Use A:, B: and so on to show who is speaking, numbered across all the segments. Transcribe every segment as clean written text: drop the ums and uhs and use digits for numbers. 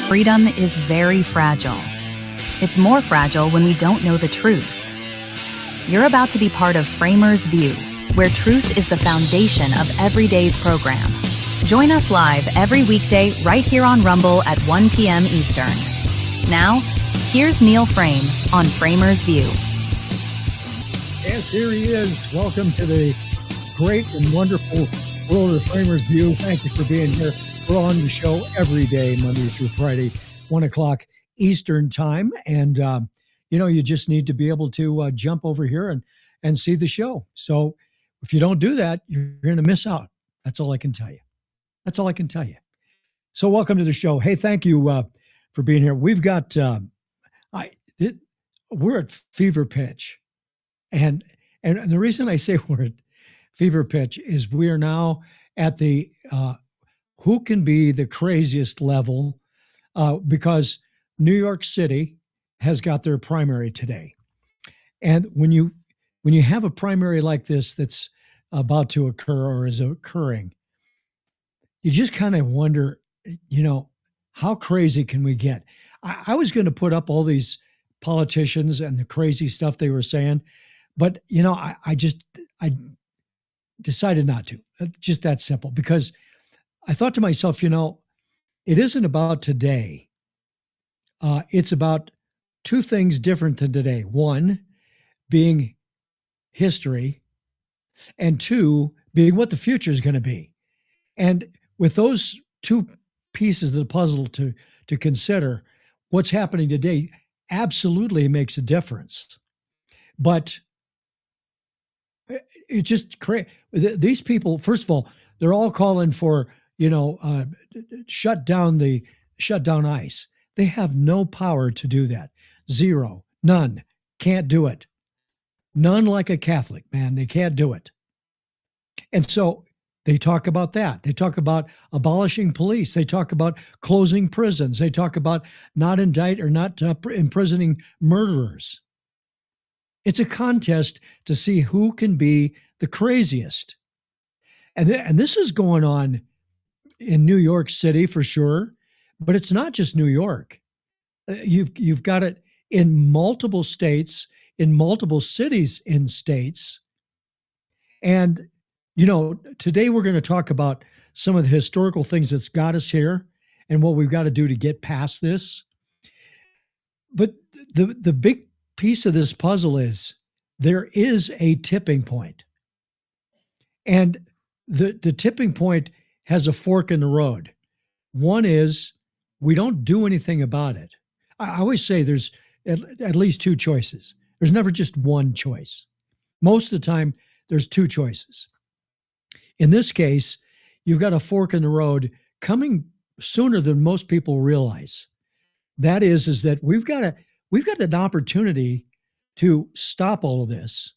A: Freedom is very fragile. It's more fragile when we don't know the truth. You're about to be part of FramersView, where truth is the foundation of every day's program. Join us live every weekday right here on Rumble at 1 p.m. Eastern. Now, here's Neil Frame on FramersView.
B: Yes, here he is. Welcome to the great and wonderful world of FramersView. Thank you for being here. We're on the show every day, Monday through Friday, 1 o'clock Eastern time. And, you just need to be able to jump over here and see the show. So if you don't do that, you're going to miss out. That's all I can tell you. That's all I can tell you. So welcome to the show. Hey, thank you for being here. We've got, we're at fever pitch. And the reason I say we're at fever pitch is we are now at the who can be the craziest level because New York City has got their primary today. And when you have a primary like this that's about to occur or is occurring, you just kind of wonder, how crazy can we get? I was going to put up all these politicians and the crazy stuff they were saying, but I decided not to. Just that simple, because I thought to myself, it isn't about today. It's about two things different than today. One, being history, and two, being what the future is going to be. And with those two pieces of the puzzle to consider, what's happening today absolutely makes a difference. But it's just crazy. These people, first of all, they're all calling for, shut down ICE. They have no power to do that. Zero, none, can't do it. None like a Catholic, man, they can't do it. And so they talk about that. They talk about abolishing police. They talk about closing prisons. They talk about not imprisoning murderers. It's a contest to see who can be the craziest. And this is going on in New York City for sure, but it's not just New York. You've got it in multiple states, in multiple cities in states. And, today we're going to talk about some of the historical things that's got us here and what we've got to do to get past this. But the big piece of this puzzle is there is a tipping point. And the tipping point has a fork in the road. One is we don't do anything about it. I always say there's at least two choices. There's never just one choice. Most of the time, there's two choices. In this case, you've got a fork in the road coming sooner than most people realize. That is that we've got an opportunity to stop all of this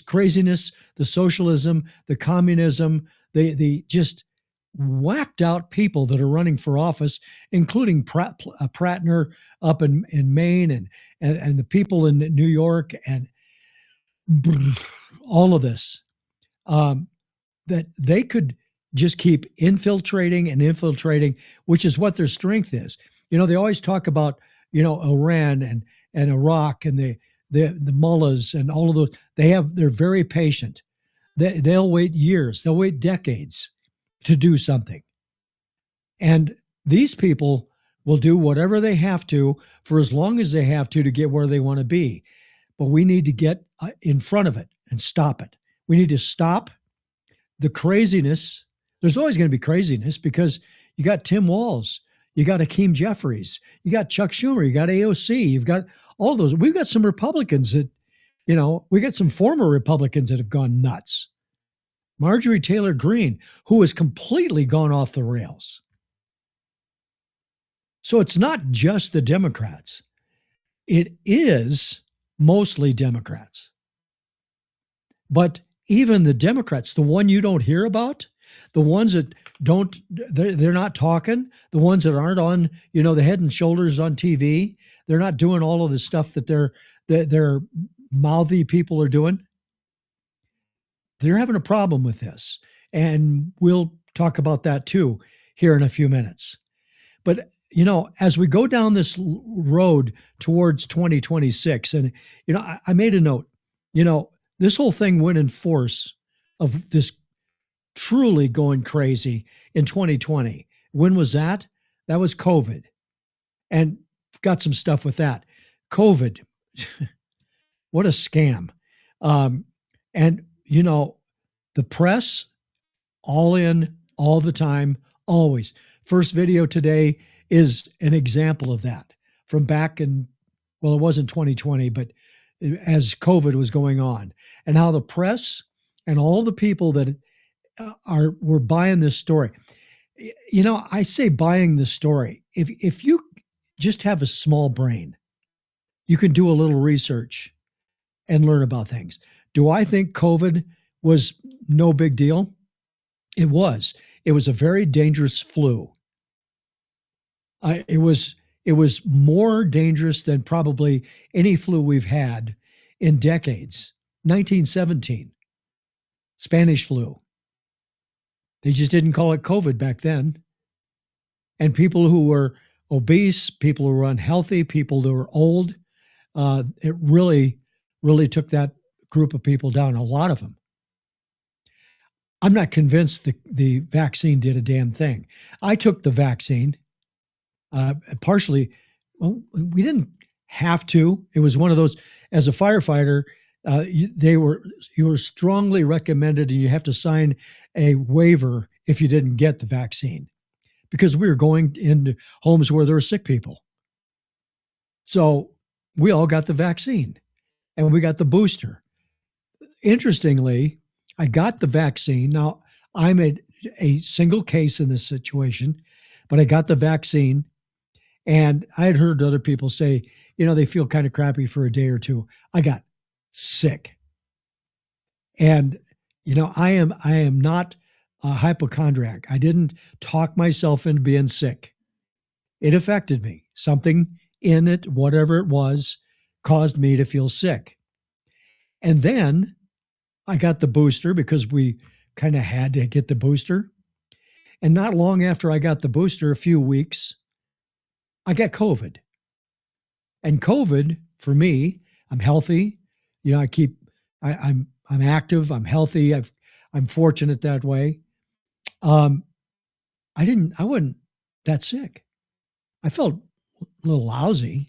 B: craziness, the socialism, the communism, the just whacked out people that are running for office, including Prattner up in Maine and the people in New York and all of this, that they could just keep infiltrating and infiltrating, which is what their strength is. They always talk about, Iran and Iraq and the mullahs and all of those. They're very patient. They'll wait years. They'll wait decades to do something. And these people will do whatever they have to for as long as they have to get where they want to be. But we need to get in front of it and stop it. We need to stop the craziness. There's always going to be craziness because you got Tim Walz, you got Hakeem Jeffries, you got Chuck Schumer, you got AOC, you've got all those. We've got some Republicans that, we got some former Republicans that have gone nuts. Marjorie Taylor Greene, who has completely gone off the rails. So it's not just the Democrats. It is mostly Democrats. But even the Democrats, the one you don't hear about, the ones that they're not talking, the ones that aren't on, the head and shoulders on TV, they're not doing all of the stuff that their mouthy people are doing. They're having a problem with this. And we'll talk about that too here in a few minutes. But, as we go down this road towards 2026, and, I made a note, this whole thing went in force of this truly going crazy in 2020. When was that? That was COVID. And got some stuff with that. COVID, what a scam. And, the press, all in, all the time, always. First video today is an example of that from back in, well, it wasn't 2020, but as COVID was going on, and how the press and all the people that were buying this story. I say buying the story. If you just have a small brain, you can do a little research and learn about things. Do I think COVID was no big deal? It was. It was a very dangerous flu. It was more dangerous than probably any flu we've had in decades. 1917, Spanish flu. They just didn't call it COVID back then. And people who were obese, people who were unhealthy, people that were old, it really, really took that group of people down, a lot of them. I'm not convinced the vaccine did a damn thing. I took the vaccine partially. Well, we didn't have to. It was one of those, as a firefighter, you were strongly recommended, and you have to sign a waiver if you didn't get the vaccine, because we were going into homes where there were sick people. So we all got the vaccine, and we got the booster. Interestingly, I got the vaccine. Now, I'm a single case in this situation, but I got the vaccine, and I had heard other people say, they feel kind of crappy for a day or two. I got sick. And, I am not a hypochondriac. I didn't talk myself into being sick. It affected me. Something in it, whatever it was, caused me to feel sick. And then I got the booster because we kind of had to get the booster. And not long after I got the booster, a few weeks, I got COVID. And COVID, for me, I'm healthy. I'm active. I'm healthy. I'm fortunate that way. I wasn't that sick. I felt a little lousy.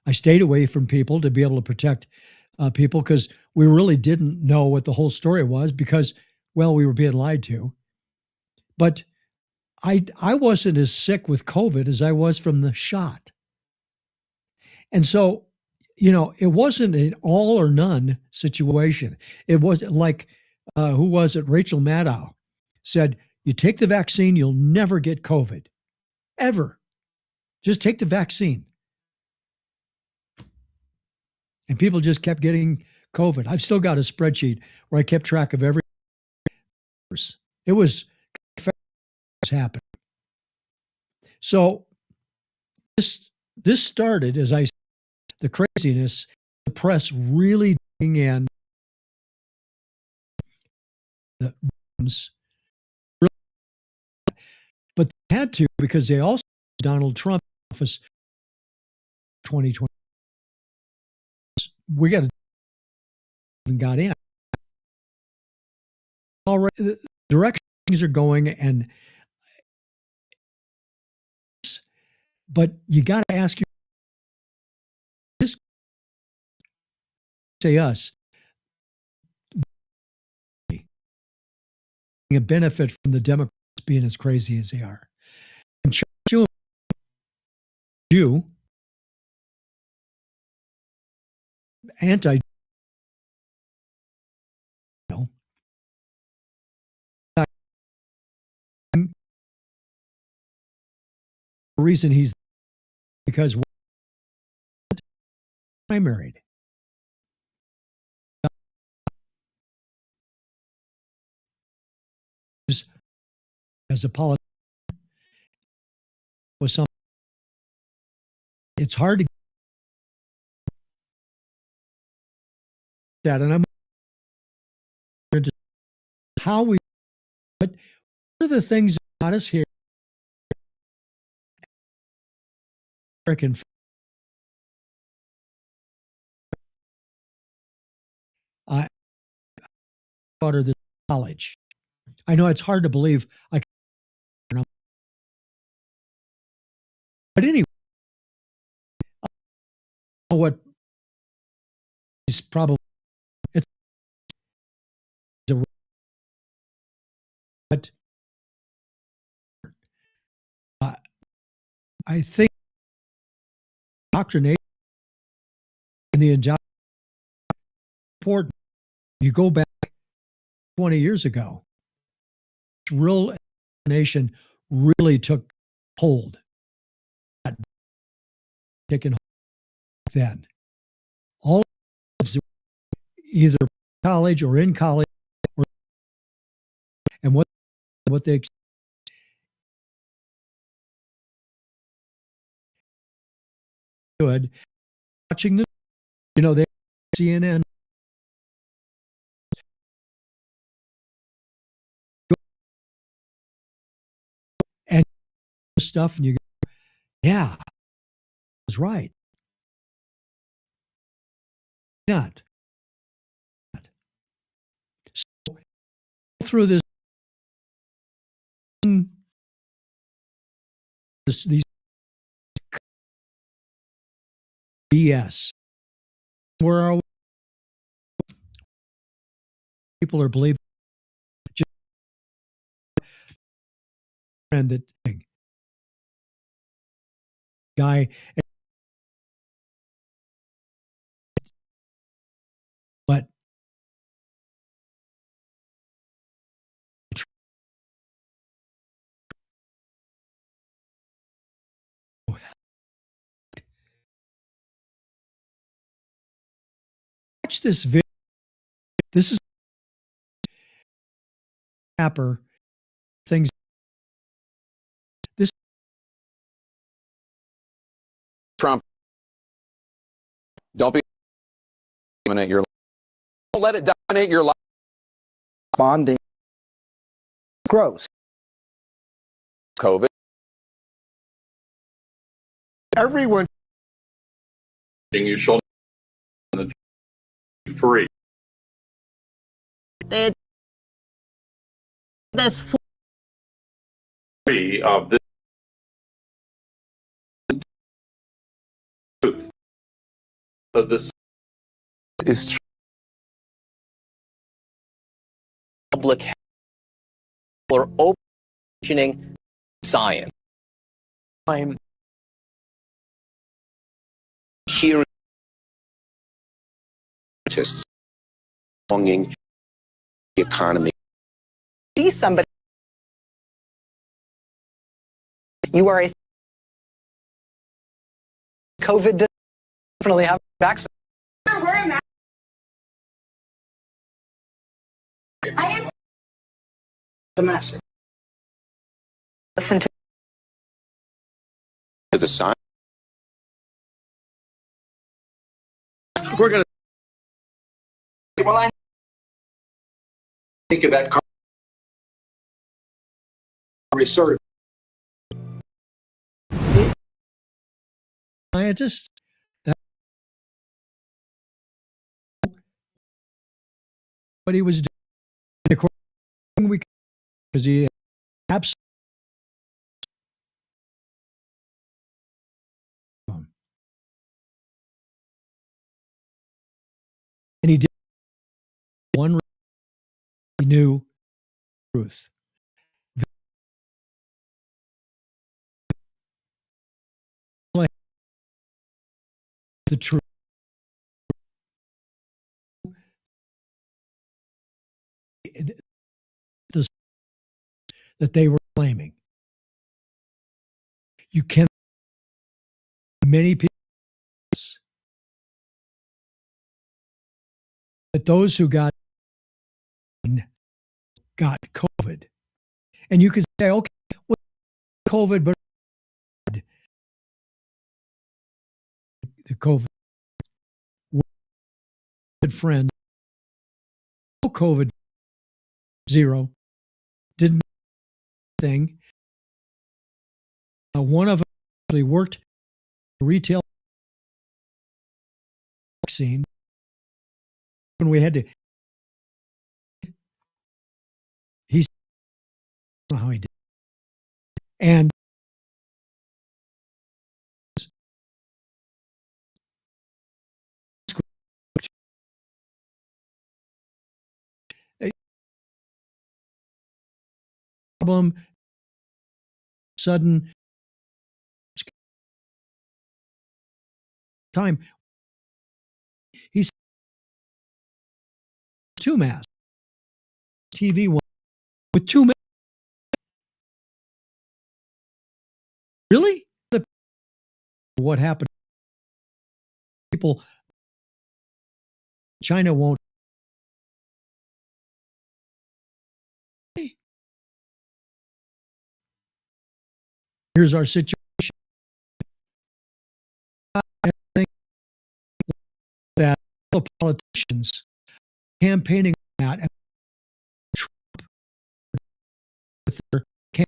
B: I stayed away from people to be able to protect people because we really didn't know what the whole story was because, well, we were being lied to. But I wasn't as sick with COVID as I was from the shot. And so, it wasn't an all or none situation. It was like, who was it? Rachel Maddow said, you take the vaccine, you'll never get COVID, ever. Just take the vaccine. And people just kept getting COVID. I've still got a spreadsheet where I kept track of every. It was happening. So this started, as I said, the craziness, the press really digging in the but they had to because they also Donald Trump office 2020. We got to even got in already. The direction things are going, and but you got to ask you this. Say us a benefit from the Democrats being as crazy as they are. And you anti the reason he's because I married. As a politician was something it's hard to get that, and I'm into how we but one of the things that got us here American I brought her this college. I know it's hard to believe but anyway, what is probably it's a but I think indoctrination in the indoctrination important. You go back 20 years ago, real indoctrination really took hold. Taken then, all either college or in college, or, and what they good watching the they CNN and stuff, and you go, yeah, I was right. Not so through these BS. Where are we? People are believing just and that thing. Guy, but watch this video. This is Capper things. This
C: Trump. Don't be dominate your life. Don't let it dominate your life.
D: Bonding. Gross.
C: COVID.
E: Everyone. You shall free.
F: That's
E: of this truth of this
C: Is true. Public health or opening science. I'm hearing scientists longing the economy.
F: See somebody, you are a COVID, definitely have vaccine.
G: I am the message.
F: Listen to
C: The science.
E: we're going to well I think of that research
B: Scientists, that what he was doing because he absolutely and he did one he knew truth. The truth. That they were claiming. You can many people that those who got COVID. And you could say, okay, well, COVID, but the COVID friends, COVID zero, didn't thing. One of them actually worked retail vaccine when we had to. He's how he did, and problem sudden time. He's two masks, TV one with two masks. Really? What happened? People, China won't. Here's our situation. I think that the politicians campaigning on that and Trump with their campaign.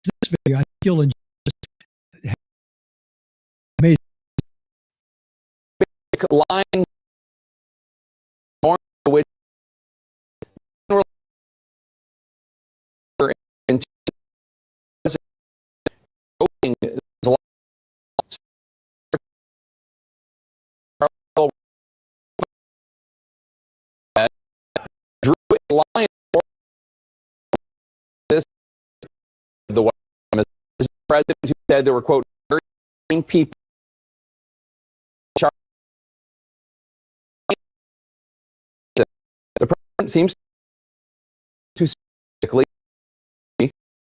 B: This video, I think you'll enjoy. Amazing
C: Lines on which drew a line for this the White House. This president who said there were quote very people. The president seems to specifically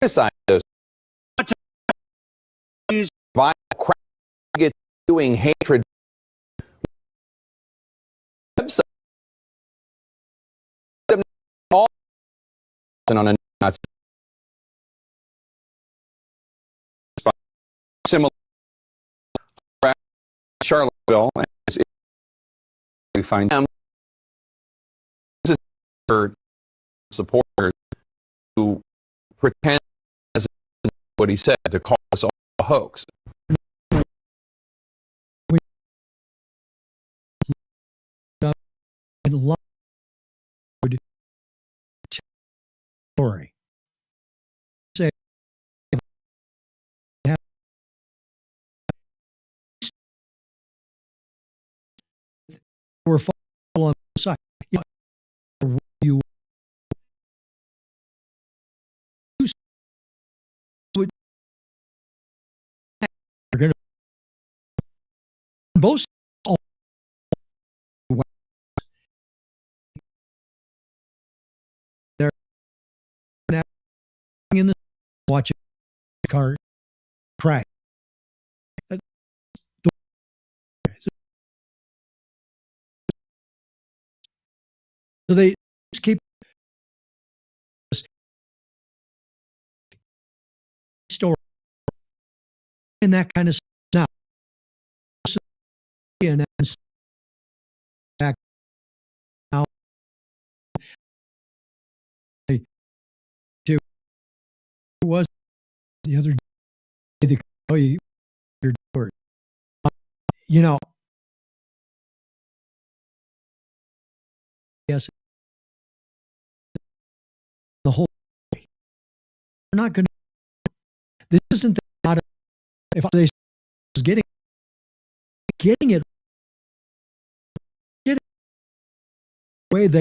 C: criticize those violent crowd doing hatred website all on a Nazi similar Charlottesville as we find them for supporters who pretend as what he said to call us all a hoax.
B: and story. Say, we're on the side. You would are going to both they're in the watching the car crash. So they just keep this story and that kind of stuff. Now, and back now to was the other day the your door. You know, yes, the whole. We're not going to. This isn't not. If they was getting it way they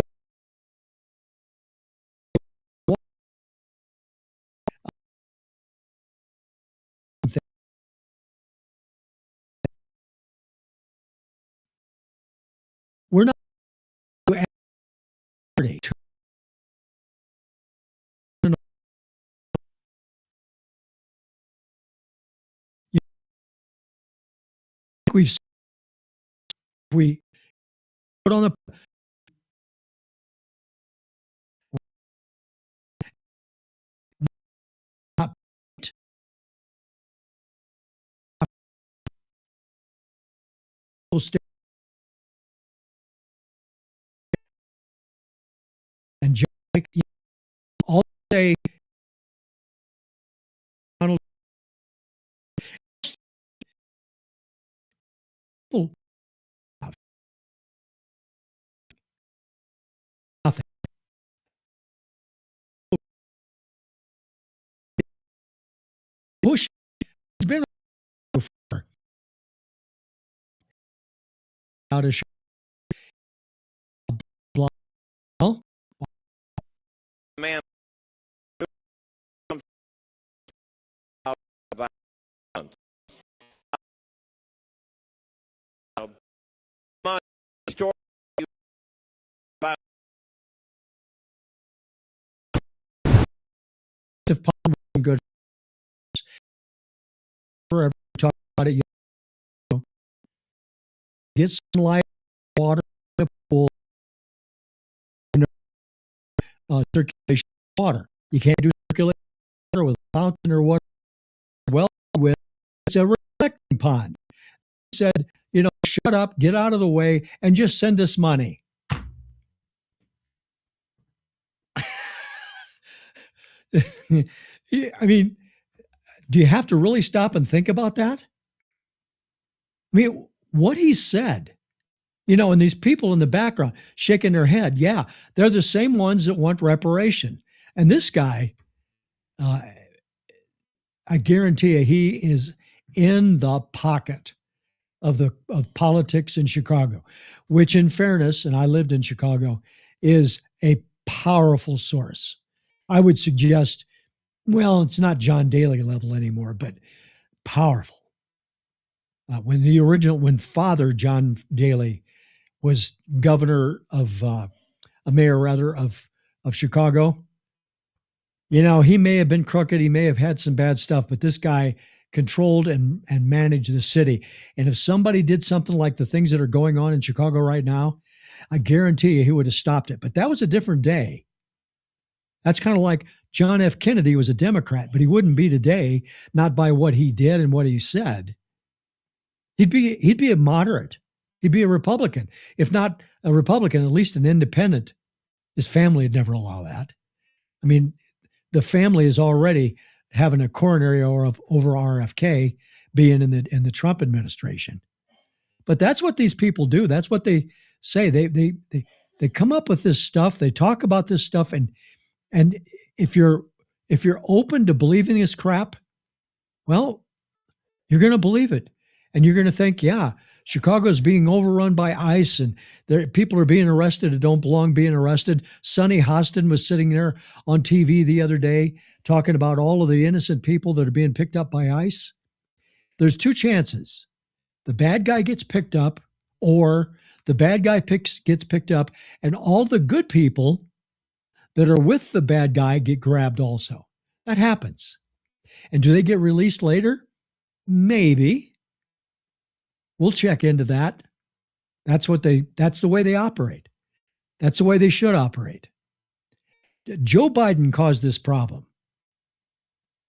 B: we're not we put on the and all day nothing. Bush has been out of
H: man story about
B: if good forever talk about it. Get some light water in a pool, circulation water. You can't do circulation water with a fountain or water. Well, with it's a reflecting pond. He said, shut up, get out of the way, and just send us money. I mean, do you have to really stop and think about that? I mean, what he said, and these people in the background shaking their head, yeah, they're the same ones that want reparation. And this guy, I guarantee you, he is in the pocket of politics in Chicago, which in fairness, and I lived in Chicago, is a powerful source. I would suggest, well, it's not John Daly level anymore, but powerful. When Father John Daly was governor of, a mayor rather, of Chicago, he may have been crooked, he may have had some bad stuff, but this guy controlled and managed the city. And if somebody did something like the things that are going on in Chicago right now, I guarantee you he would have stopped it. But that was a different day. That's kind of like John F. Kennedy was a Democrat, but he wouldn't be today, not by what he did and what he said. He'd be a moderate. He'd be a Republican. If not a Republican, at least an independent. His family would never allow that. I mean, the family is already having a coronary over RFK being in the Trump administration. But that's what these people do. That's what they say. They come up with this stuff. They talk about this stuff, and And if you're open to believing this crap, well, you're going to believe it. And you're going to think, yeah, Chicago's being overrun by ICE and people are being arrested that don't belong being arrested. Sonny Hostin was sitting there on TV the other day talking about all of the innocent people that are being picked up by ICE. There's two chances. The bad guy gets picked up, or the bad guy gets picked up, and all the good people that are with the bad guy get grabbed also. That happens. And do they get released later? Maybe. We'll check into that. That's the way they operate. That's the way they should operate. Joe Biden caused this problem.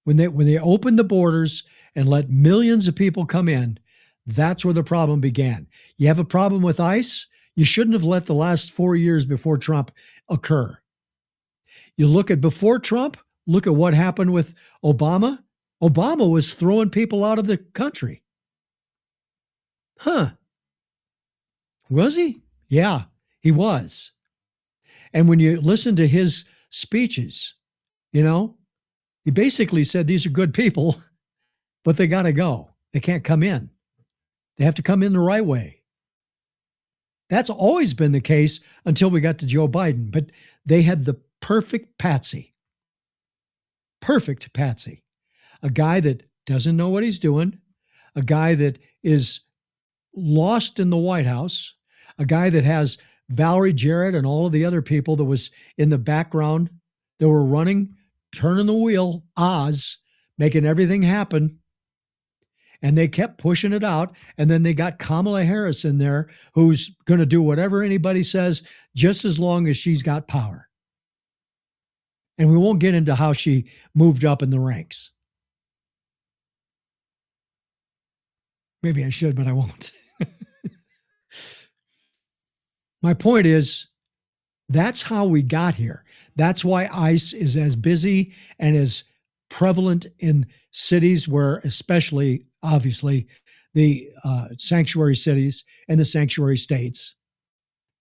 B: When they opened the borders and let millions of people come in, that's where the problem began. You have a problem with ICE, you shouldn't have let the last 4 years before Trump occur. You look at before Trump, look at what happened with Obama. Obama was throwing people out of the country. Huh. Was he? Yeah, he was. And when you listen to his speeches, he basically said these are good people, but they got to go. They can't come in. They have to come in the right way. That's always been the case until we got to Joe Biden, but they had the perfect patsy. Perfect patsy. A guy that doesn't know what he's doing, a guy that is lost in the White House, a guy that has Valerie Jarrett and all of the other people that was in the background that were running, turning the wheel, Oz, making everything happen. And they kept pushing it out. And then they got Kamala Harris in there, who's going to do whatever anybody says, just as long as she's got power. And we won't get into how she moved up in the ranks. Maybe I should, but I won't. My point is, that's how we got here. That's why ICE is as busy and as prevalent in cities where, especially, obviously, the sanctuary cities and the sanctuary states,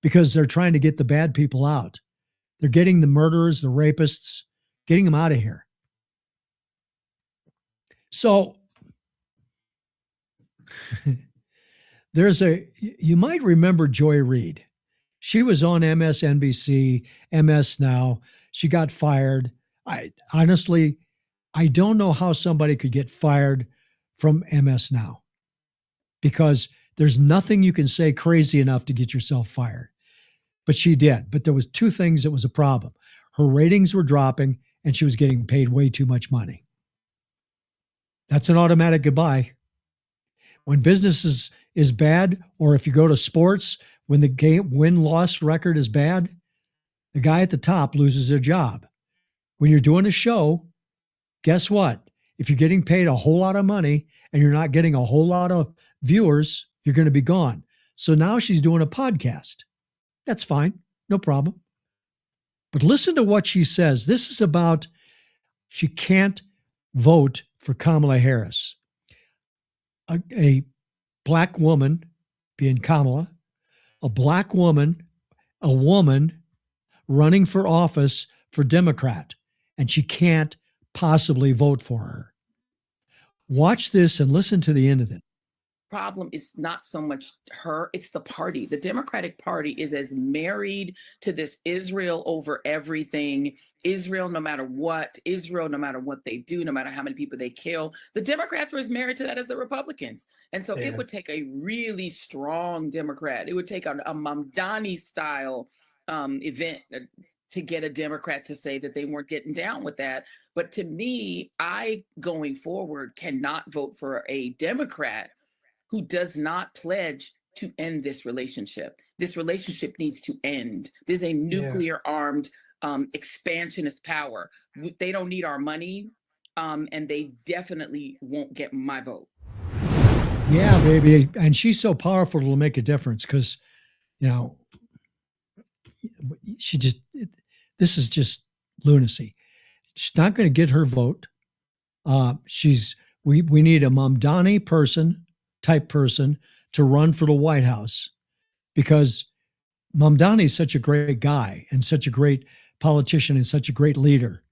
B: because they're trying to get the bad people out. They're getting the murderers, the rapists, getting them out of here. So you might remember Joy Reid. She was on MSNBC, MS Now. She got fired. Honestly, I don't know how somebody could get fired from MS Now, because there's nothing you can say crazy enough to get yourself fired. But she did. But there was two things that was a problem. Her ratings were dropping and she was getting paid way too much money. That's an automatic goodbye. When business is bad, or if you go to sports, when the win-loss record is bad, the guy at the top loses their job. When you're doing a show, guess what? If you're getting paid a whole lot of money and you're not getting a whole lot of viewers, you're going to be gone. So now she's doing a podcast. That's fine. No problem. But listen to what she says. This is about she can't vote for Kamala Harris. A black woman, being Kamala, a black woman, a woman running for office for Democrat, and she can't possibly vote for her. Watch this and listen to the end of it.
I: Problem is not so much her, it's the party. The Democratic Party is as married to this Israel over everything, Israel no matter what, Israel no matter what they do, no matter how many people they kill. The Democrats were as married to that as the Republicans. And so it would take a really strong Democrat. It would take a Mamdani style event to get a Democrat to say that they weren't getting down with that. But to me, I, going forward, cannot vote for a Democrat who does not pledge to end this relationship. This relationship needs to end. There's a nuclear armed expansionist power. They don't need our money, and they definitely won't get my vote.
B: Yeah, baby. And she's so powerful it'll make a difference because, this is just lunacy. She's not going to get her vote. We need a Mamdani type person to run for the White House, because Mamdani is such a great guy and such a great politician and such a great leader.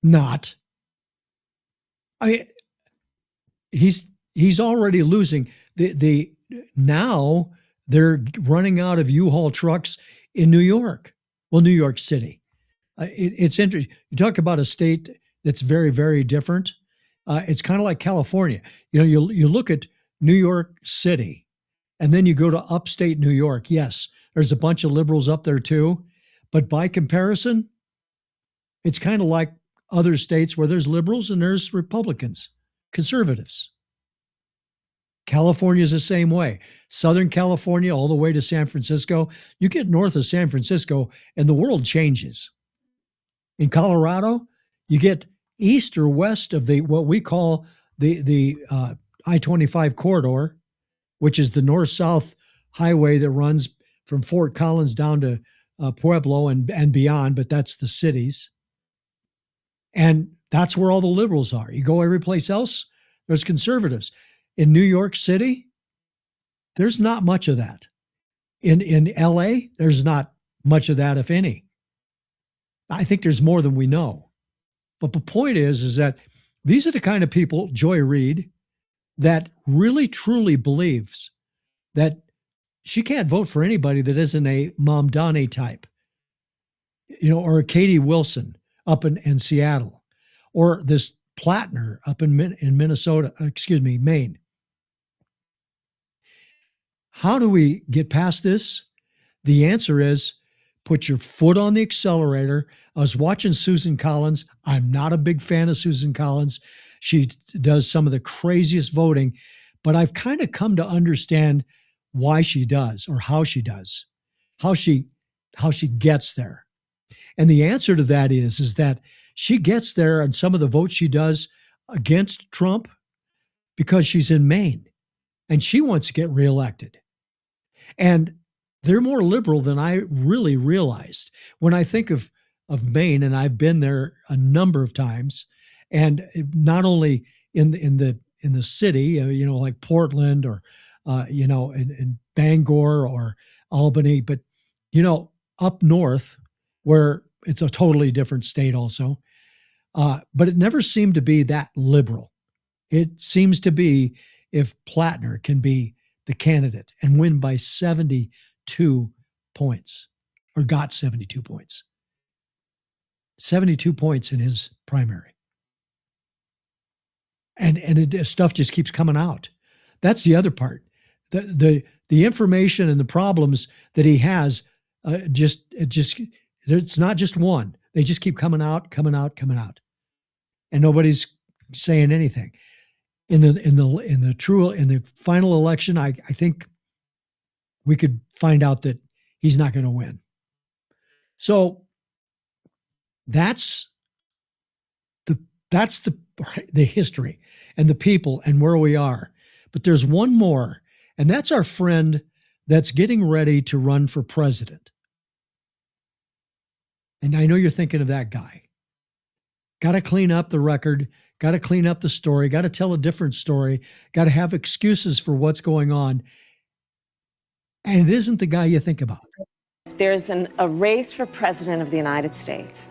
B: Not. I mean, he's already losing. The now they're running out of U-Haul trucks in New York. Well, New York City. It's interesting. You talk about a state that's very, very different. It's kind of like California. You know, you look at New York City, and then you go to upstate New York. Yes, there's a bunch of liberals up there too, but by comparison, it's kind of like other states where there's liberals and there's Republicans, conservatives. California is the same way. Southern California, all the way to San Francisco. You get north of San Francisco, and the world changes. In Colorado, you get east or west of the what we call the I-25 corridor, which is the north-south highway that runs from Fort Collins down to Pueblo and beyond, but that's the cities. And that's where all the liberals are. You go every place else, there's conservatives. In New York City, there's not much of that. In LA, there's not much of that, if any. I think there's more than we know. But the point is that these are the kind of people, Joy Reid, that really truly believes that she can't vote for anybody that isn't a Mamdani type, you know, or a Katie Wilson up in Seattle, or this Plattner up in Minnesota, Maine. How do we get past this? The answer is put your foot on the accelerator. I was watching Susan Collins. I'm not a big fan of Susan Collins. She does some of the craziest voting, but I've kind of come to understand why she does, or how she does, how she gets there. And the answer to that is that she gets there on some of the votes she does against Trump because she's in Maine and she wants to get reelected. And they're more liberal than I really realized. When I think of Maine, and I've been there a number of times, and not only in the city, you know, like Portland or you know, in Bangor or Albany, but you know, up north where it's a totally different state also. But it never seemed to be that liberal. It seems to be if Plattner can be the candidate and win by 72 points, or got 72 points. 72 points in his primary. And stuff just keeps coming out. That's the other part. The information and the problems that he has, it's not just one. They just keep coming out. And nobody's saying anything. In the final election, I think we could find out that he's not going to win. So that's the history and the people and where we are. But there's one more, and that's our friend that's getting ready to run for president. And I know you're thinking of that guy. Got to clean up the record, got to clean up the story, got to tell a different story, got to have excuses for what's going on. And it isn't the guy you think about.
J: There's a race for president of the United States.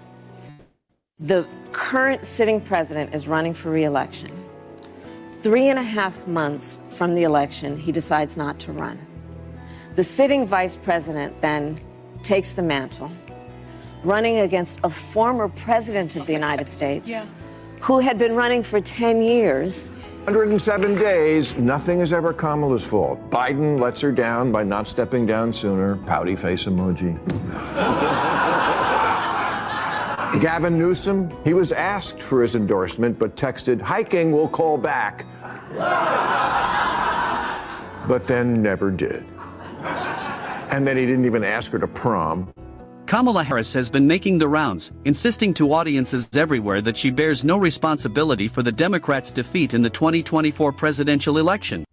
J: The current sitting president is running for re-election. 3.5 months from the election, he decides not to run. The sitting vice president then takes the mantle, running against a former president of the United States who had been running for 10 years.
K: 107 days, nothing is ever Kamala's fault. Biden lets her down by not stepping down sooner. Pouty face emoji. Gavin Newsom, he was asked for his endorsement, but texted, hiking, we'll call back. But then never did. And then he didn't even ask her to prom.
L: Kamala Harris has been making the rounds, insisting to audiences everywhere that she bears no responsibility for the Democrats' defeat in the 2024 presidential election.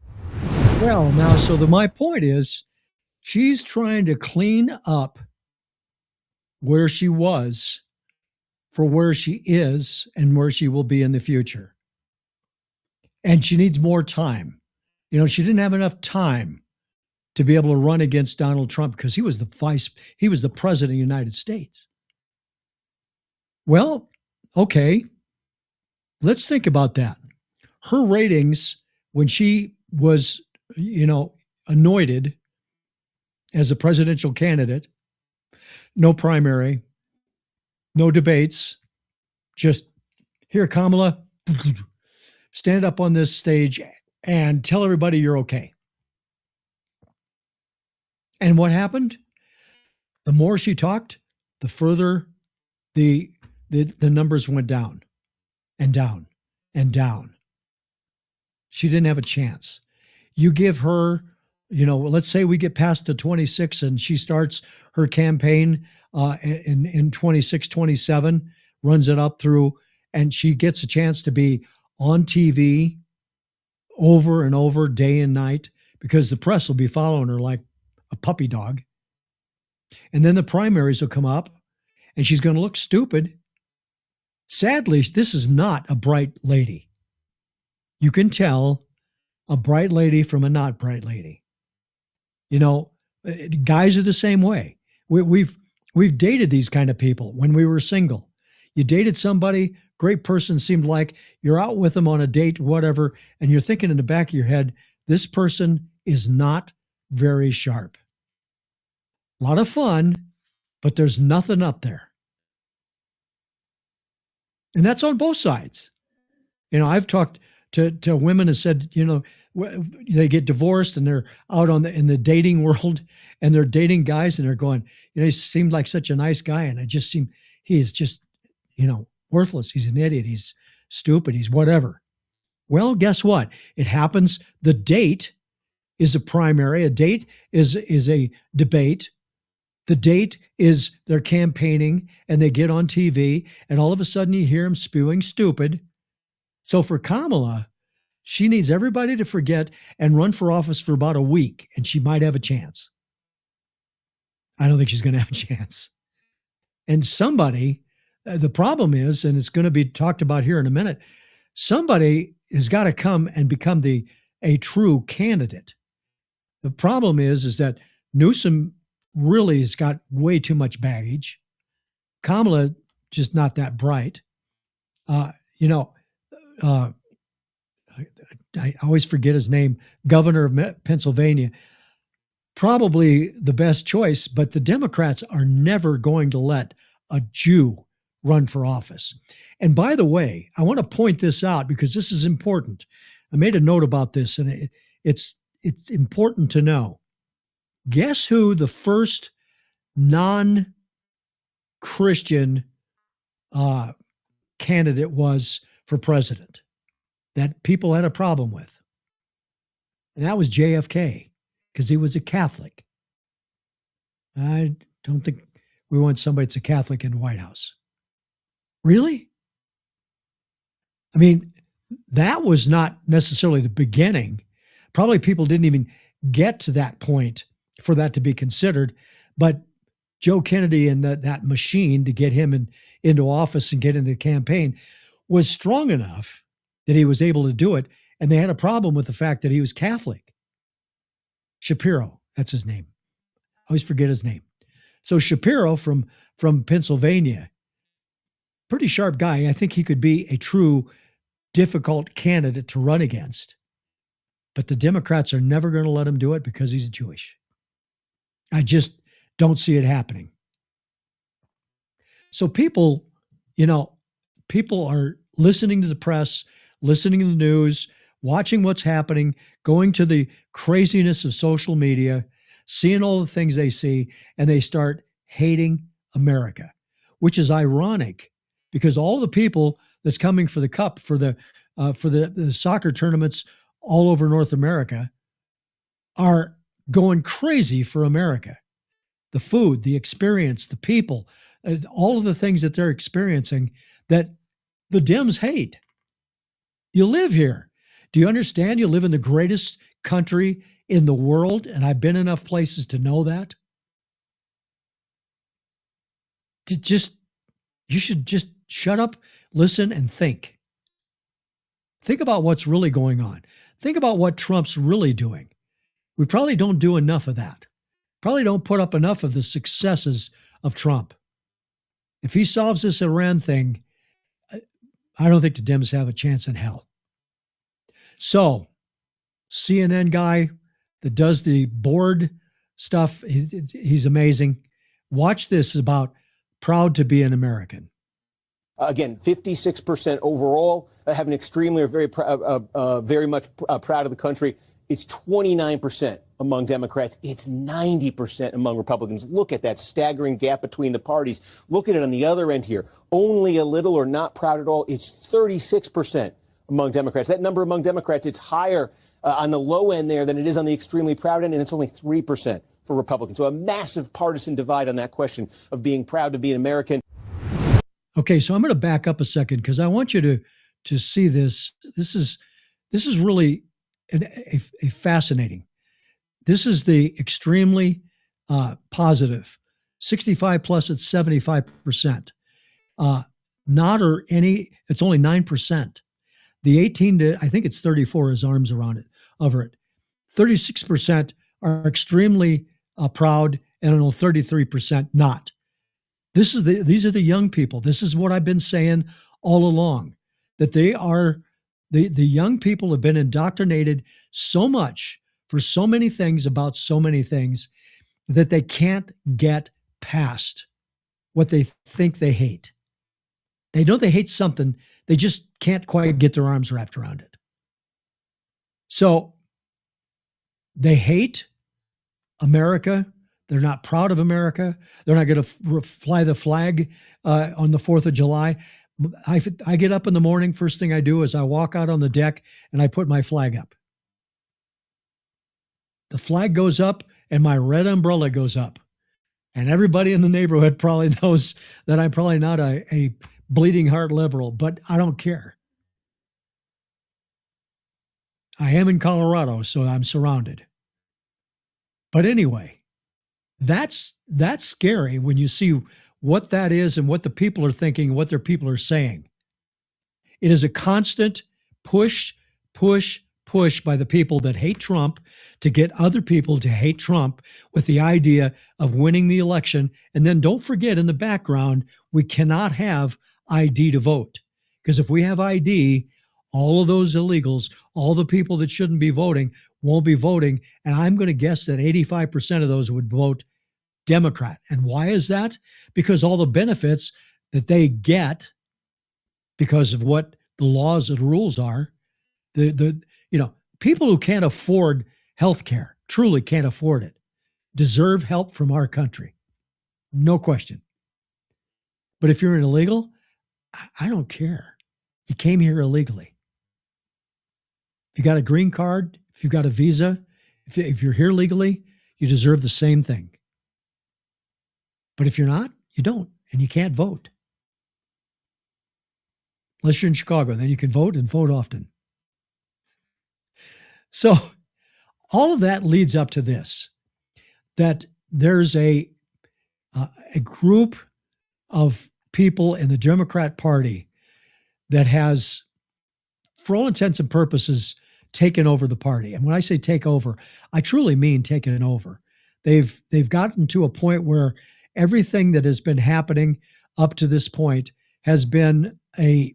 B: Well, now, so my point is, she's trying to clean up where she was for where she is and where she will be in the future. And she needs more time. You know, she didn't have enough time to be able to run against Donald Trump because he was the president of the United States. Well, okay, let's think about that. Her ratings when she was, anointed as a presidential candidate, no primary, no debates, just here, Kamala, stand up on this stage and tell everybody you're okay. And what happened? The more she talked, the further the numbers went down and down and down. She didn't have a chance. You give her, let's say we get past the 26 and she starts her campaign in 26, 27, runs it up through, and she gets a chance to be on TV over and over, day and night, because the press will be following her like a puppy dog. And then the primaries will come up and she's going to look stupid. Sadly, this is not a bright lady. You can tell a bright lady from a not bright lady. Guys are the same way. We've dated these kind of people when we were single. You dated somebody, great person, seemed like you're out with them on a date, whatever, and you're thinking in the back of your head, this person is not very sharp. A lot of fun, but there's nothing up there. And that's on both sides. I've talked to women and said, they get divorced and they're out in the dating world and they're dating guys and they're going, he seemed like such a nice guy. And he is just, worthless. He's an idiot. He's stupid. He's whatever. Well, guess what? It happens. The date is a primary. A date is a debate. The date is they're campaigning and they get on TV and all of a sudden you hear them spewing stupid. So for Kamala, she needs everybody to forget and run for office for about a week and she might have a chance. I don't think she's going to have a chance. And somebody, the problem is, and it's going to be talked about here in a minute, somebody has got to come and become a true candidate. The problem is that Newsom really has got way too much baggage. Kamala just not that bright. I always forget his name, governor of Pennsylvania, probably the best choice, but the Democrats are never going to let a Jew run for office. And by the way, I want to point this out because this is important. I made a note about this and it's important to know. Guess who the first non-Christian candidate was for president that people had a problem with? And that was JFK, because he was a Catholic. I don't think we want somebody that's a Catholic in the White House. Really? I mean, that was not necessarily the beginning. Probably people didn't even get to that point for that to be considered. But Joe Kennedy and that machine to get him into office and get into the campaign was strong enough that he was able to do it. And they had a problem with the fact that he was Catholic. Shapiro, that's his name. I always forget his name. So Shapiro from Pennsylvania, pretty sharp guy. I think he could be a true difficult candidate to run against. But the Democrats are never going to let him do it because he's Jewish. I just don't see it happening. So people are listening to the press, listening to the news, watching what's happening, going to the craziness of social media, seeing all the things they see, and they start hating America, which is ironic because all the people that's coming for the cup, for the soccer tournaments all over North America are going crazy for America. The food, the experience, the people, all of the things that they're experiencing that the Dems hate. You live here. Do you understand? You live in the greatest country in the world, and I've been enough places to know that. You should just shut up, listen, and think. Think about what's really going on. Think about what Trump's really doing. We probably don't do enough of that. Probably don't put up enough of the successes of Trump. If he solves this Iran thing, I don't think the Dems have a chance in hell. So, CNN guy that does the board stuff, he's amazing. Watch this about proud to be an American.
M: Again, 56% overall, have an extremely or very much proud of the country. It's 29% among Democrats. It's 90% among Republicans. Look at that staggering gap between the parties. Look at it on the other end here. Only a little or not proud at all. It's 36% among Democrats. That number among Democrats, it's higher on the low end there than it is on the extremely proud end, and it's only 3% for Republicans. So a massive partisan divide on that question of being proud to be an American.
B: Okay, so I'm going to back up a second because I want you to see this. This is really a fascinating. This is the extremely positive, 65 plus at 75%. Not or any, it's only 9%. The 18 to, I think it's 34, his arms around it, over it. 36% are extremely proud, and only 33% not. These are the young people. This is what I've been saying all along, that they are, the young people have been indoctrinated so much for so many things about so many things that they can't get past what they think they hate. They know they hate something, they just can't quite get their arms wrapped around it. So they hate America. They're not proud of America. They're not going to fly the flag on the 4th of July. I get up in the morning, first thing I do is I walk out on the deck and I put my flag up. The flag goes up and my red umbrella goes up. And everybody in the neighborhood probably knows that I'm probably not a bleeding heart liberal, but I don't care. I am in Colorado, so I'm surrounded. But anyway, that's scary when you see what that is and what the people are thinking, what their people are saying. It is a constant push by the people that hate Trump to get other people to hate Trump with the idea of winning the election. And then don't forget, in the background, we cannot have ID to vote. Because if we have ID, all of those illegals, all the people that shouldn't be voting won't be voting. And I'm going to guess that 85% of those would vote Democrat. And why is that? Because all the benefits that they get because of what the laws and rules are, people who can't afford health care, truly can't afford it, deserve help from our country. No question. But if you're an illegal, I don't care. You came here illegally. If you got a green card, if you got a visa, if you're here legally, you deserve the same thing. But if you're not, you don't, and you can't vote. Unless you're in Chicago, then you can vote and vote often. So all of that leads up to this, that there's a group of people in the Democrat Party that has, for all intents and purposes, taken over the party. And when I say take over, I truly mean taken over. They've gotten to a point where everything that has been happening up to this point has been a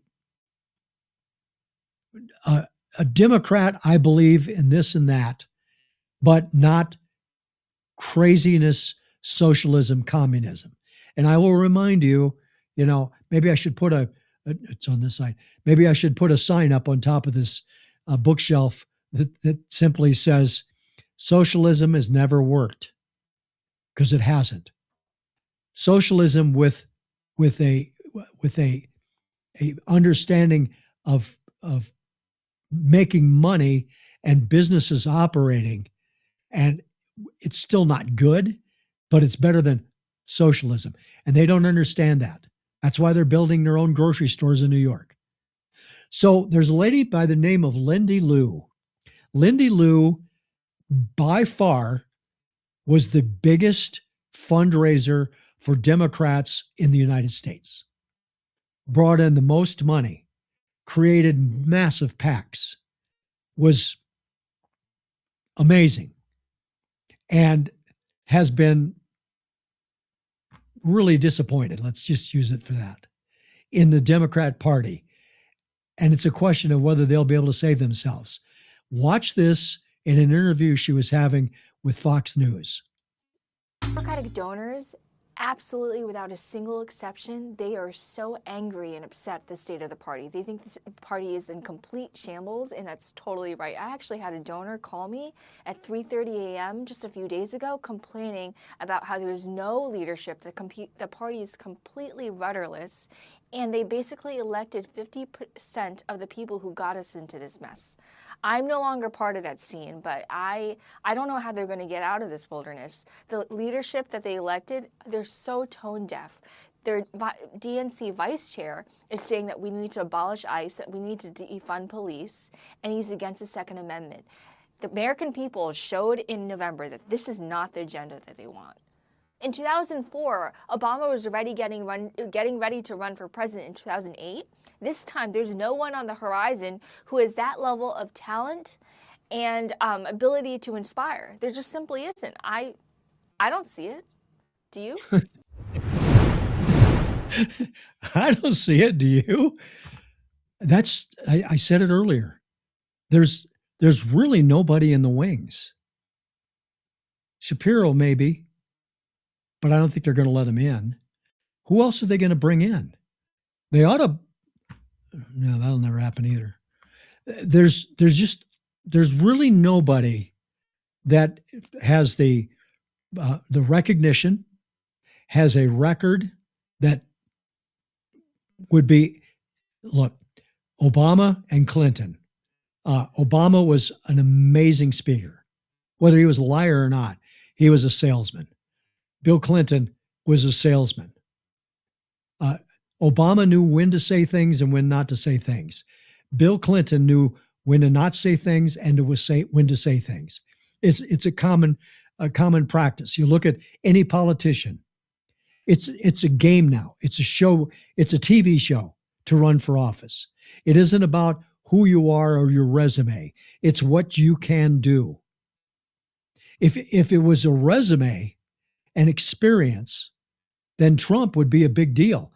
B: Democrat, I believe, in this and that, but not craziness, socialism, communism. And I will remind you, maybe I should put it's on this side, maybe I should put a sign up on top of this bookshelf that simply says, socialism has never worked, because it hasn't. Socialism with a understanding of making money and businesses operating, and it's still not good, but it's better than socialism. And they don't understand that. That's why they're building their own grocery stores in New York. So there's a lady by the name of Lindy Liu. Lindy Liu, by far, was the biggest fundraiser for Democrats in the United States. Brought in the most money, created massive PACs, was amazing. and has been really disappointed. Let's just use it for that, in the Democrat Party. And it's a question of whether they'll be able to save themselves. Watch this in an interview she was having with Fox News.
N: Democratic donors, absolutely without a single exception, they are so angry and upset at the state of the party. They think the party is in complete shambles, and that's totally right. I actually had a donor call me at 3:30 a.m. just a few days ago complaining about how there's no leadership, the party is completely rudderless, and they basically elected 50% of the people who got us into this mess. I'm no longer part of that scene, but I don't know how they're going to get out of this wilderness. The leadership that they elected, they're so tone deaf. Their DNC vice chair is saying that we need to abolish ICE, that we need to defund police, and he's against the Second Amendment. The American people showed in November that this is not the agenda that they want. In 2004, Obama was already getting ready to run for president in 2008. This time, there's no one on the horizon who has that level of talent and ability to inspire. There just simply isn't. I don't see it. Do you?
B: I don't see it. Do you? I said it earlier. There's really nobody in the wings. Shapiro maybe, but I don't think they're going to let him in. Who else are they going to bring in? They ought to. No, that'll never happen either. There's really nobody that has the recognition, has a record that would be. Look, Obama and Clinton. Obama was an amazing speaker, whether he was a liar or not. He was a salesman. Bill Clinton was a salesman. Obama knew when to say things and when not to say things. Bill Clinton knew when to not say things and when to say things. It's a common practice. You look at any politician. It's a game now. It's a show. It's a TV show to run for office. It isn't about who you are or your resume. It's what you can do. If it was a resume and experience, then Trump would be a big deal.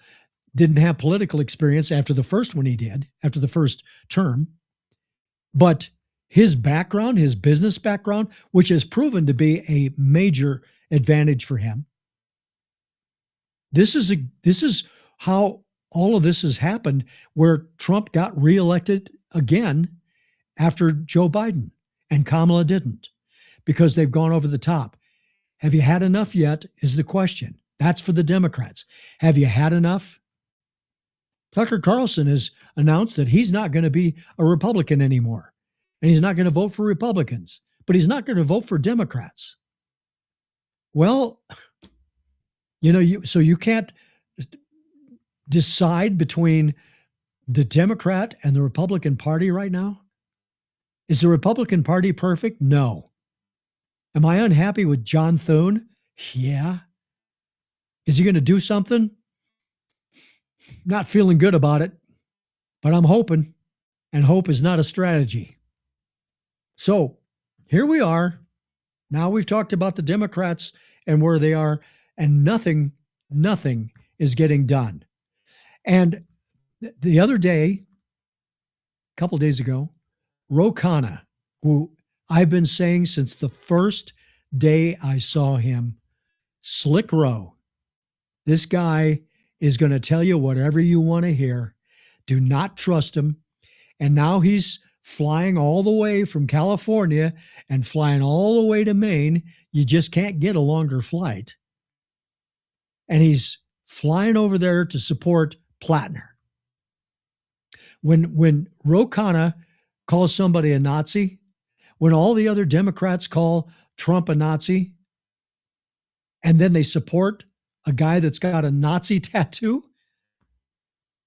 B: Didn't have political experience after the first one he did, after the first term. But his background, his business background, which has proven to be a major advantage for him. This is how all of this has happened, where Trump got reelected again after Joe Biden and Kamala didn't, because they've gone over the top. Have you had enough yet is the question. That's for the Democrats. Have you had enough? Tucker Carlson has announced that he's not going to be a Republican anymore, and he's not going to vote for Republicans, but he's not going to vote for Democrats. Well, so you can't decide between the Democrat and the Republican Party right now. Is the Republican Party perfect? No. Am I unhappy with John Thune? Yeah. Is he going to do something? Not feeling good about it, but I'm hoping, and hope is not a strategy. So here we are. Now we've talked about the Democrats and where they are, and nothing is getting done. And the other day, a couple days ago, Ro Khanna, who I've been saying since the first day I saw him, Slick Ro, this guy is going to tell you whatever you want to hear. Do not trust him. And now he's flying all the way from California and flying all the way to Maine. You just can't get a longer flight. And he's flying over there to support Plattner. When Ro Khanna calls somebody a Nazi, when all the other Democrats call Trump a Nazi, and then they support a guy that's got a Nazi tattoo?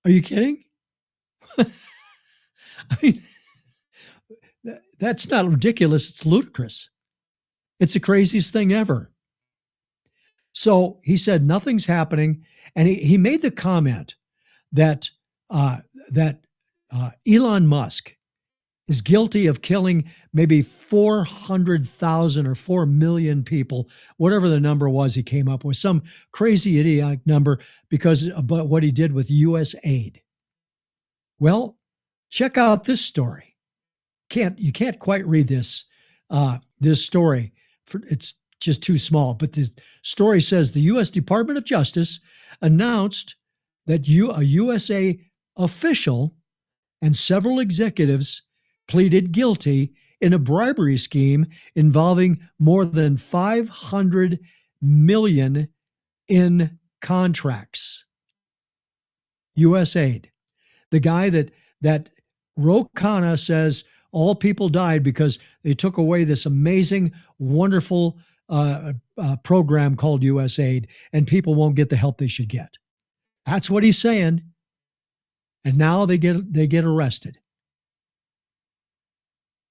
B: Are you kidding? I mean, that's not ridiculous. It's ludicrous. It's the craziest thing ever. So he said nothing's happening, and he made the comment that Elon Musk is guilty of killing maybe 400,000 or 4 million people, whatever the number was he came up with, some crazy idiotic number because of what he did with U.S. aid. Well, check out this story. You can't quite read this story. It's just too small. But the story says the U.S. Department of Justice announced that a USA official and several executives pleaded guilty in a bribery scheme involving more than $500 million in contracts. U.S. aid. The guy that Ro Khanna says all people died because they took away this amazing, wonderful program called U.S. aid, and people won't get the help they should get. That's what he's saying. And now they get arrested.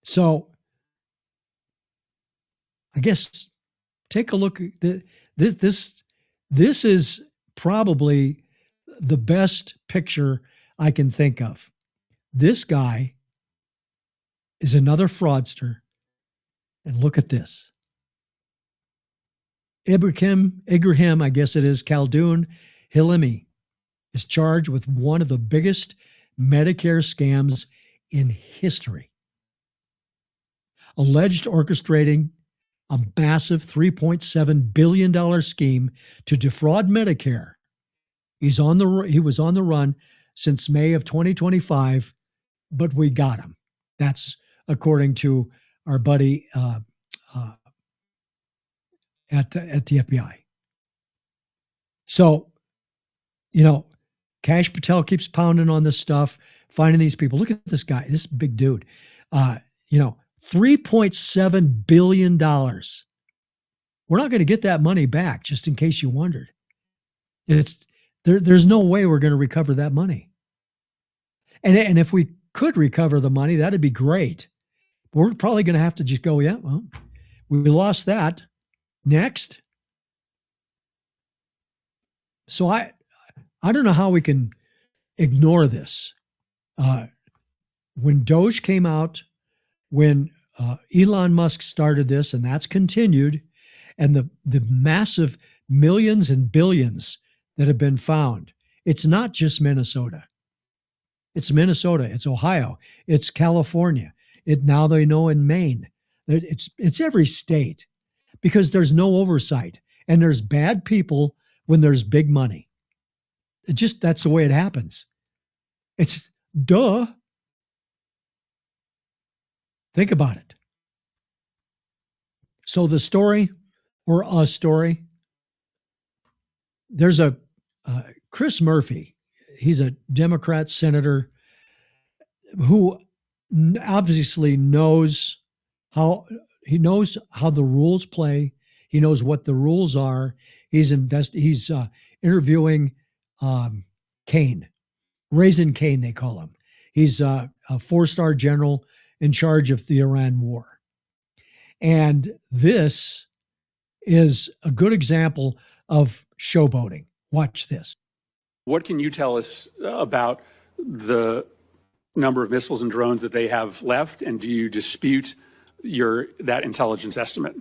B: So I guess take a look at this. This is probably the best picture I can think of. This guy is another fraudster. And look at this. Ibrahim, I guess it is, Khaldoon Hilmi, is charged with one of the biggest Medicare scams in history. Alleged orchestrating a massive $3.7 billion scheme to defraud Medicare. He was on the run since May of 2025, but we got him. That's according to our buddy at the FBI. So, Kash Patel keeps pounding on this stuff, finding these people. Look at this guy, this big dude. $3.7 billion. We're not going to get that money back, just in case you wondered. There's no way we're going to recover that money. And if we could recover the money, that'd be great. But we're probably going to have to just go, yeah, well, we lost that. Next. So I don't know how we can ignore this. When Doge came out, when Elon Musk started this, and that's continued, and the massive millions and billions that have been found, it's not just Minnesota. It's Minnesota, it's Ohio, it's California. Now they know in Maine. It's every state, because there's no oversight, and there's bad people when there's big money. That's the way it happens. It's duh. Think about it. So the story, or a story, there's a Chris Murphy. He's a Democrat senator who obviously knows how the rules play. He knows what the rules are. He's interviewing Kane, Raisin Kane, they call him. He's a 4-star general in charge of the Iran war. And this is a good example of showboating. Watch this.
O: What can you tell us about the number of missiles and drones that they have left, and do you dispute that intelligence estimate?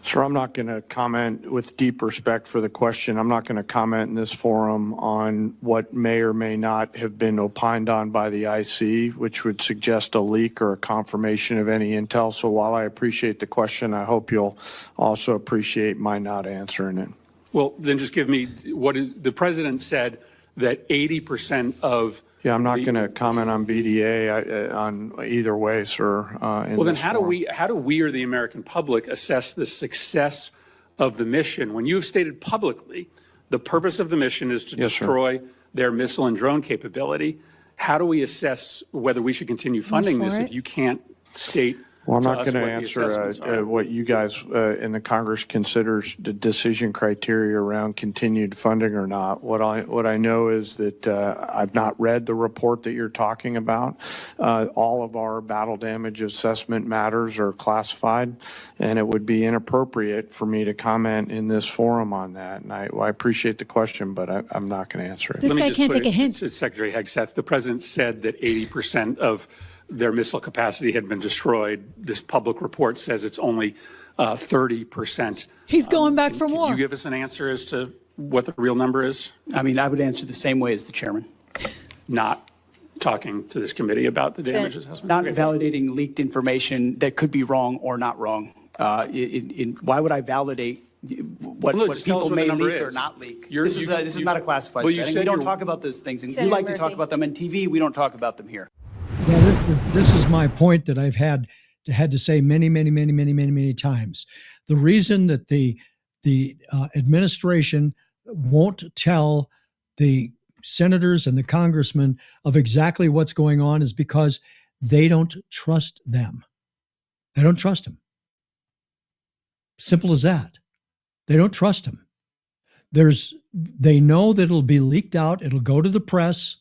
P: Sir, I'm not going to comment, with deep respect for the question, I'm not going to comment in this forum on what may or may not have been opined on by the IC, which would suggest a leak or a confirmation of any intel. So while I appreciate the question, I hope you'll also appreciate my not answering it.
O: Well, then just give me the president said that 80% of.
P: Yeah, I'm not going to comment on BDA on either way, sir.
O: Well, then how do we or the American public assess the success of the mission when you have stated publicly the purpose of the mission is to destroy their missile and drone capability? How do we assess whether we should continue funding this if you can't state?
P: Well, I'm not going to answer what you guys in the Congress considers the decision criteria around continued funding or not. What I know is that I've not read the report that you're talking about. All of our battle damage assessment matters are classified, and it would be inappropriate for me to comment in this forum on that. And I appreciate the question, but I'm not going to answer it.
Q: This guy can't take a hint.
O: Secretary Hegseth, the president said that 80% of their missile capacity had been destroyed. This public report says it's only 30%.
Q: He's going back for more.
O: Can you give us an answer as to what the real number is?
R: I mean, I would answer the same way as the chairman.
O: Not talking to this committee about the damage assessment?
R: Not validating leaked information that could be wrong or not wrong. Why would I validate what people may leak or not leak? This is not a classified setting. We don't talk about those things. And you like to talk about them on TV. We don't talk about them here.
B: Yeah, this is my point that I've had to say many times. The reason that the administration won't tell the senators and the congressmen of exactly what's going on is because they don't trust them. They don't trust them. Simple as that. They don't trust them. They know that it'll be leaked out. It'll go to the press.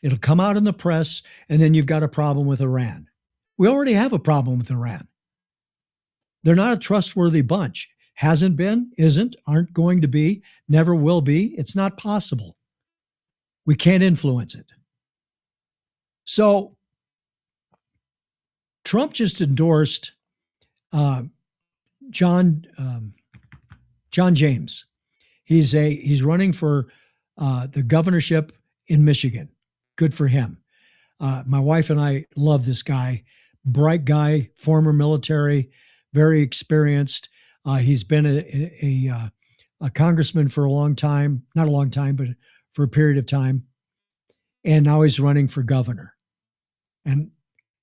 B: It'll come out in the press. And then you've got a problem with Iran. We already have a problem with Iran. They're not a trustworthy bunch. Hasn't been, isn't, aren't going to be, never will be. It's not possible. We can't influence it. So Trump just endorsed John James. He's running for the governorship in Michigan. Good for him. My wife and I love this guy. Bright guy, former military, very experienced. He's been a congressman for a long time, not a long time, but for a period of time. And now he's running for governor. And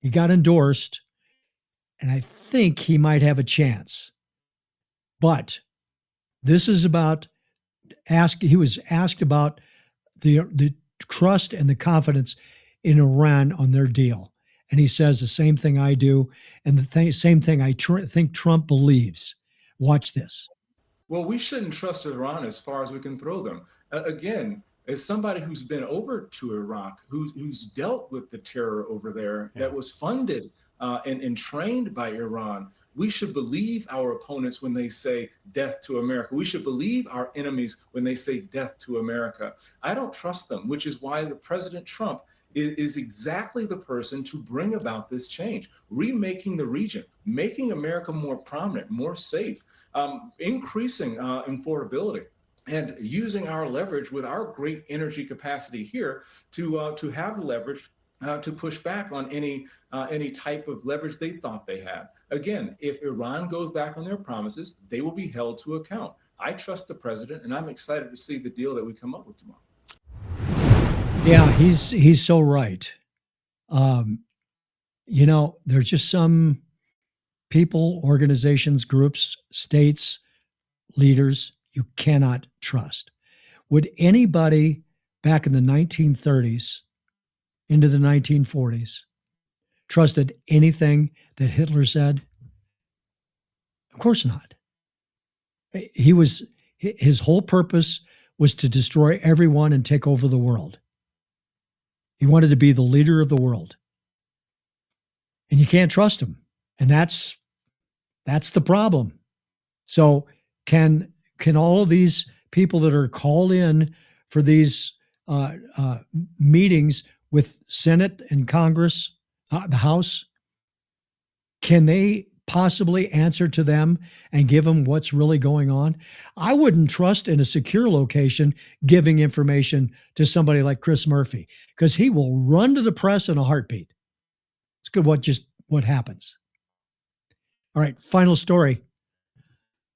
B: he got endorsed, and I think he might have a chance. But this is about he was asked about the trust and the confidence in Iran on their deal. And he says the same thing I do, and the same thing I think Trump believes. Watch this.
S: Well, we shouldn't trust Iran as far as we can throw them. Again, as somebody who's been over to Iraq, who's dealt with the terror over there, that was funded and trained by Iran, we should believe our opponents when they say death to America. We should believe our enemies when they say death to America. I don't trust them, which is why the President Trump is exactly the person to bring about this change, remaking the region, making America more prominent, more safe, increasing affordability, and using our leverage with our great energy capacity here to have leverage to push back on any type of leverage they thought they had. Again, if Iran goes back on their promises, they will be held to account. I trust the president, and I'm excited to see the deal that we come up with tomorrow.
B: Yeah, he's so right. There's just some people, organizations, groups, states, leaders you cannot trust. Would anybody back in the 1930s into the 1940s trusted anything that Hitler said? Of course not. His whole purpose was to destroy everyone and take over the world. He wanted to be the leader of the world. And you can't trust him. And that's the problem. So can all of these people that are called in for these meetings with Senate and Congress, the House, can they possibly answer to them and give them what's really going on? I wouldn't trust in a secure location giving information to somebody like Chris Murphy, because he will run to the press in a heartbeat. It's good what happens. All right, final story.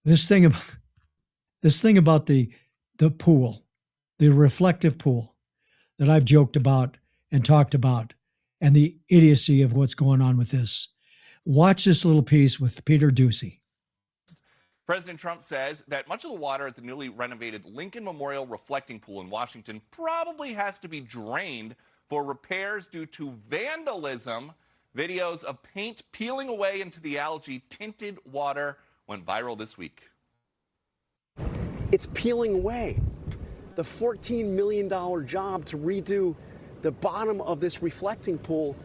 B: This thing about the pool, the reflective pool that I've joked about and talked about, and the idiocy of what's going on with this. Watch this little piece with Peter Ducey.
T: President Trump says that much of the water at the newly renovated Lincoln Memorial Reflecting Pool in Washington probably has to be drained for repairs due to vandalism. Videos of paint peeling away into the algae-tinted water went viral this week.
U: It's peeling away. The $14 million job to redo the bottom of this reflecting pool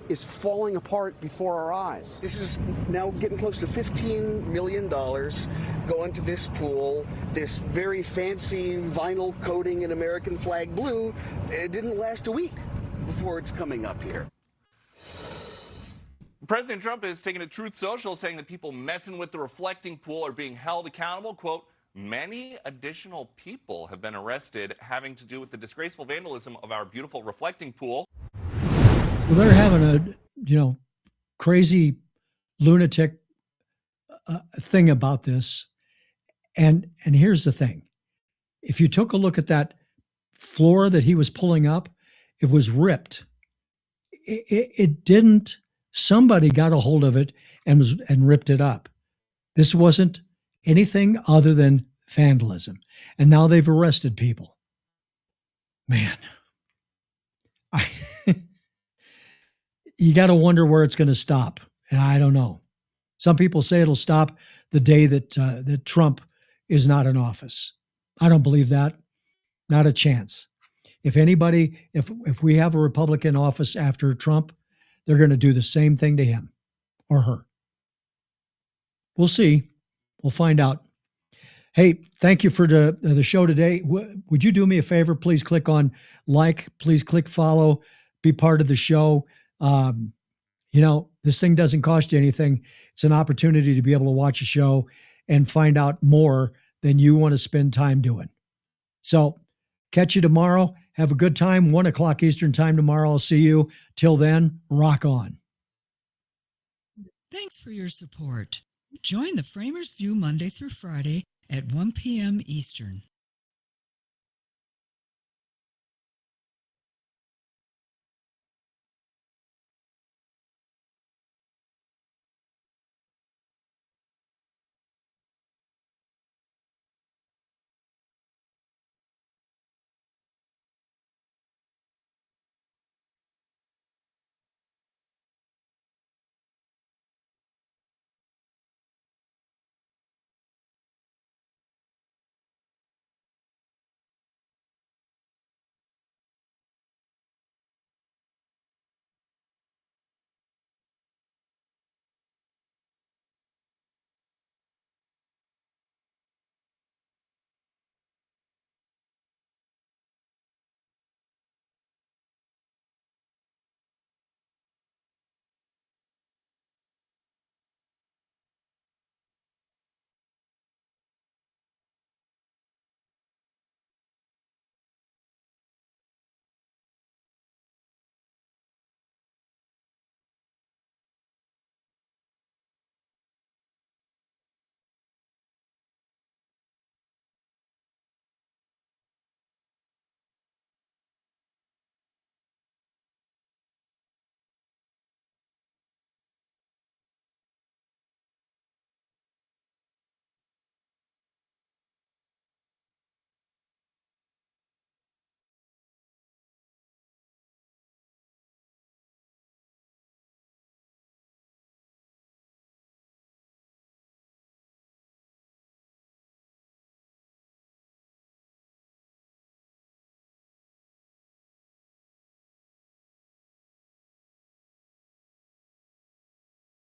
U: is falling apart before our eyes.
V: This is now getting close to $15 million going to this pool, this very fancy vinyl coating in American flag blue. It didn't last a week before it's coming up here.
T: President Trump is taking to Truth Social, saying that people messing with the reflecting pool are being held accountable. Quote, many additional people have been arrested having to do with the disgraceful vandalism of our beautiful reflecting pool.
B: So they're having a, crazy lunatic thing about this. And here's the thing. If you took a look at that floor that he was pulling up, it was ripped. It didn't, somebody got a hold of it and ripped it up. This wasn't anything other than vandalism. And now they've arrested people. Man, you got to wonder where it's going to stop. And I don't know. Some people say it'll stop the day that Trump is not in office. I don't believe that. Not a chance. If we have a Republican office after Trump, they're going to do the same thing to him or her. We'll see. We'll find out. Hey, thank you for the show today. Would you do me a favor? Please click on like. Please click follow. Be part of the show. This thing doesn't cost you anything. It's an opportunity to be able to watch a show and find out more than you want to spend time doing. So catch you tomorrow. Have a good time. 1:00 Eastern time tomorrow. I'll see you. Till then, rock on.
A: Thanks for your support. Join the FramersView Monday through Friday at 1 p.m. Eastern.